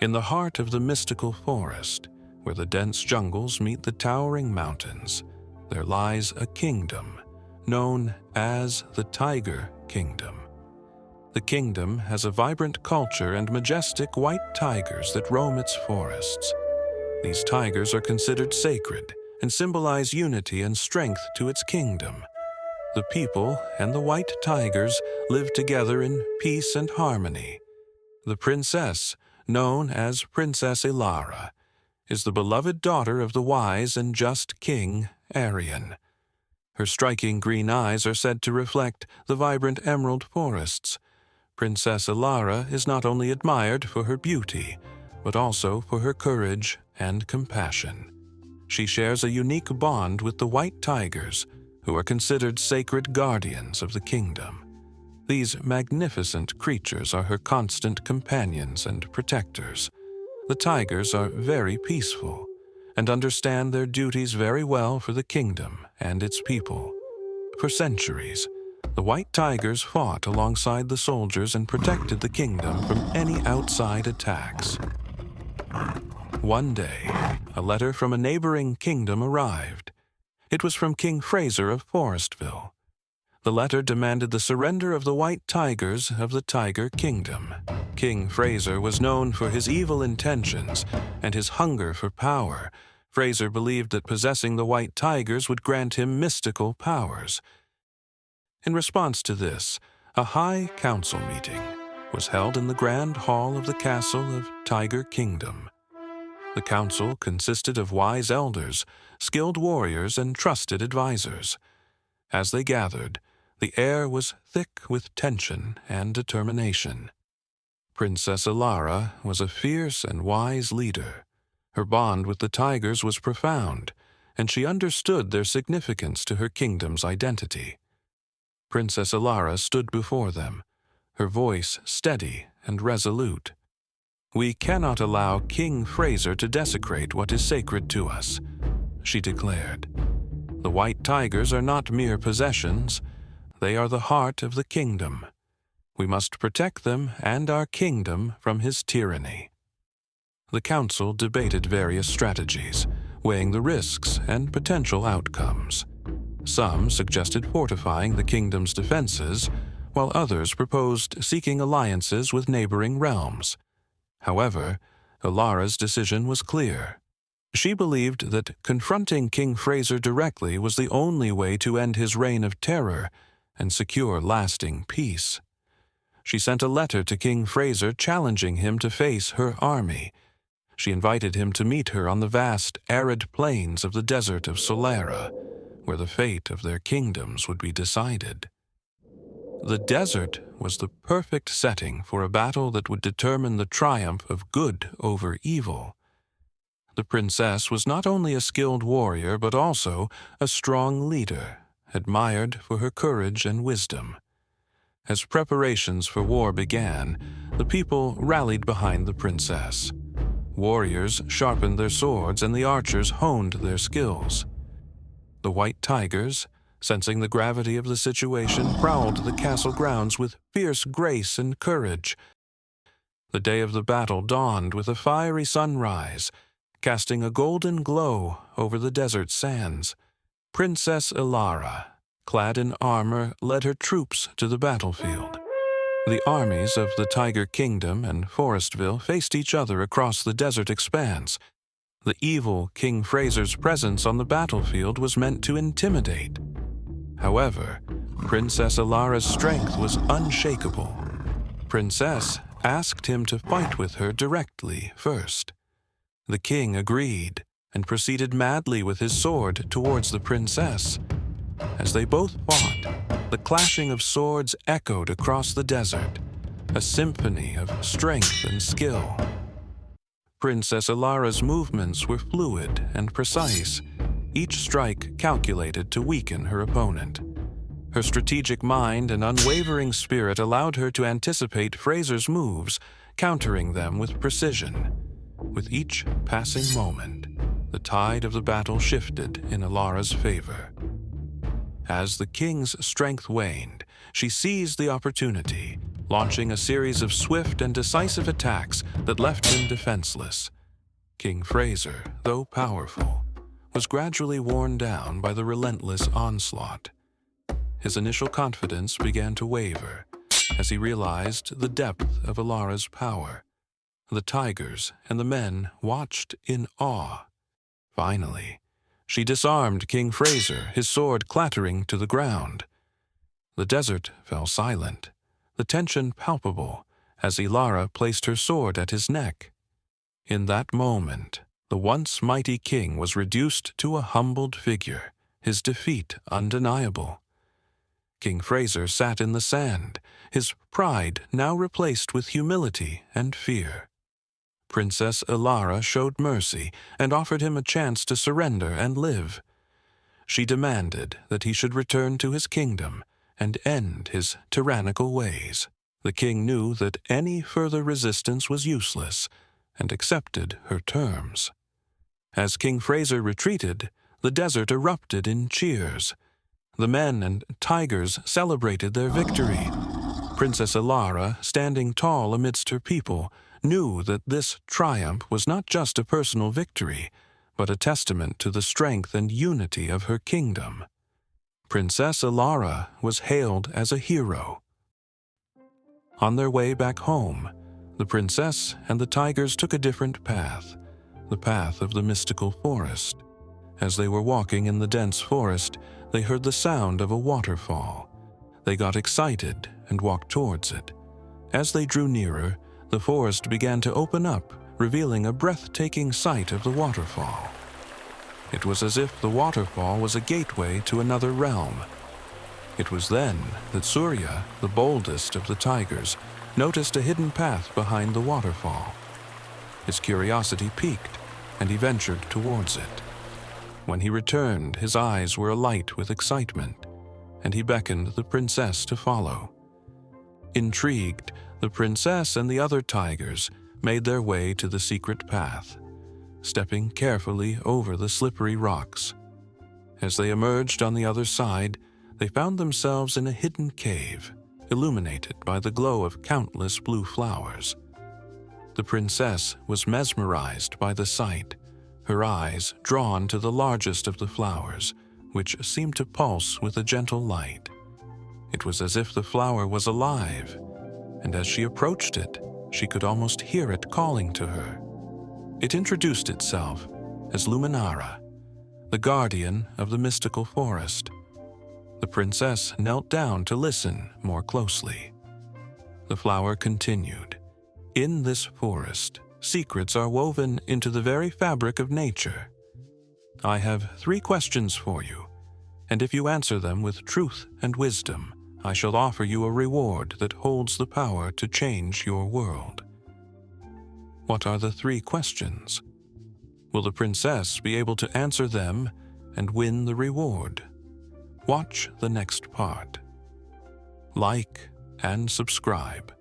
In the heart of the mystical forest, where the dense jungles meet the towering mountains, there lies a kingdom known as the Tiger Kingdom. The kingdom has a vibrant culture and majestic white tigers that roam its forests. These tigers are considered sacred and symbolize unity and strength to its kingdom. The people and the white tigers live together in peace and harmony. The princess, known as Princess Ilara, is the beloved daughter of the wise and just King Arian. Her striking green eyes are said to reflect the vibrant emerald forests. Princess Ilara is not only admired for her beauty, but also for her courage and compassion. She shares a unique bond with the white tigers, who are considered sacred guardians of the kingdom. These magnificent creatures are her constant companions and protectors. The tigers are very peaceful and understand their duties very well for the kingdom and its people. For centuries, the white tigers fought alongside the soldiers and protected the kingdom from any outside attacks. One day, a letter from a neighboring kingdom arrived. It was from King Fraser of Forestville. The letter demanded the surrender of the white tigers of the Tiger Kingdom. King Fraser was known for his evil intentions and his hunger for power. Fraser believed that possessing the white tigers would grant him mystical powers. In response to this, a high council meeting was held in the grand hall of the castle of Tiger Kingdom. The council consisted of wise elders, skilled warriors, and trusted advisors. As they gathered, the air was thick with tension and determination. Princess Ilara was a fierce and wise leader. Her bond with the tigers was profound, and she understood their significance to her kingdom's identity. Princess Ilara stood before them, her voice steady and resolute. "We cannot allow King Fraser to desecrate what is sacred to us," she declared. "The white tigers are not mere possessions. They are the heart of the kingdom. We must protect them and our kingdom from his tyranny." The council debated various strategies, weighing the risks and potential outcomes. Some suggested fortifying the kingdom's defenses, while others proposed seeking alliances with neighboring realms. However, Ilara's decision was clear. She believed that confronting King Fraser directly was the only way to end his reign of terror and secure lasting peace. She sent a letter to King Fraser challenging him to face her army. She invited him to meet her on the vast, arid plains of the desert of Solera, where the fate of their kingdoms would be decided. The desert was the perfect setting for a battle that would determine the triumph of good over evil. The princess was not only a skilled warrior, but also a strong leader, admired for her courage and wisdom. As preparations for war began, the people rallied behind the princess. Warriors sharpened their swords and the archers honed their skills. The white tigers, sensing the gravity of the situation, prowled the castle grounds with fierce grace and courage. The day of the battle dawned with a fiery sunrise, casting a golden glow over the desert sands. Princess Ilara, clad in armor, led her troops to the battlefield. The armies of the Tiger Kingdom and Forestville faced each other across the desert expanse. The evil King Fraser's presence on the battlefield was meant to intimidate. However, Princess Ilara's strength was unshakable. Princess asked him to fight with her directly first. The king agreed and proceeded madly with his sword towards the princess. As they both fought, the clashing of swords echoed across the desert, a symphony of strength and skill. Princess Ilara's movements were fluid and precise, each strike calculated to weaken her opponent. Her strategic mind and unwavering spirit allowed her to anticipate Fraser's moves, countering them with precision. With each passing moment, the tide of the battle shifted in Ilara's favor. As the king's strength waned, she seized the opportunity, launching a series of swift and decisive attacks that left him defenseless. King Fraser, though powerful, was gradually worn down by the relentless onslaught. His initial confidence began to waver as he realized the depth of Alara's power. The tigers and the men watched in awe. Finally, she disarmed King Fraser, his sword clattering to the ground. The desert fell silent, the tension palpable as Alara placed her sword at his neck. In that moment, the once mighty king was reduced to a humbled figure, his defeat undeniable. King Fraser sat in the sand, his pride now replaced with humility and fear. Princess Alara showed mercy and offered him a chance to surrender and live. She demanded that he should return to his kingdom and end his tyrannical ways. The king knew that any further resistance was useless and accepted her terms. As King Fraser retreated, the desert erupted in cheers. The men and tigers celebrated their victory. Princess Alara, standing tall amidst her people, knew that this triumph was not just a personal victory, but a testament to the strength and unity of her kingdom. Princess Alara was hailed as a hero. On their way back home, the princess and the tigers took a different path, the path of the mystical forest. As they were walking in the dense forest, they heard the sound of a waterfall. They got excited and walked towards it. As they drew nearer, the forest began to open up, revealing a breathtaking sight of the waterfall. It was as if the waterfall was a gateway to another realm. It was then that Surya, the boldest of the tigers, noticed a hidden path behind the waterfall. His curiosity piqued, and he ventured towards it. When he returned, his eyes were alight with excitement, and he beckoned the princess to follow. Intrigued, the princess and the other tigers made their way to the secret path, stepping carefully over the slippery rocks. As they emerged on the other side, they found themselves in a hidden cave, illuminated by the glow of countless blue flowers. The princess was mesmerized by the sight, her eyes drawn to the largest of the flowers, which seemed to pulse with a gentle light. It was as if the flower was alive, and as she approached it, she could almost hear it calling to her. It introduced itself as Luminara, the guardian of the mystical forest. The princess knelt down to listen more closely. The flower continued, "In this forest, secrets are woven into the very fabric of nature. I have 3 questions for you, and if you answer them with truth and wisdom, I shall offer you a reward that holds the power to change your world." What are the 3 questions? Will the princess be able to answer them and win the reward? Watch the next part. Like and subscribe.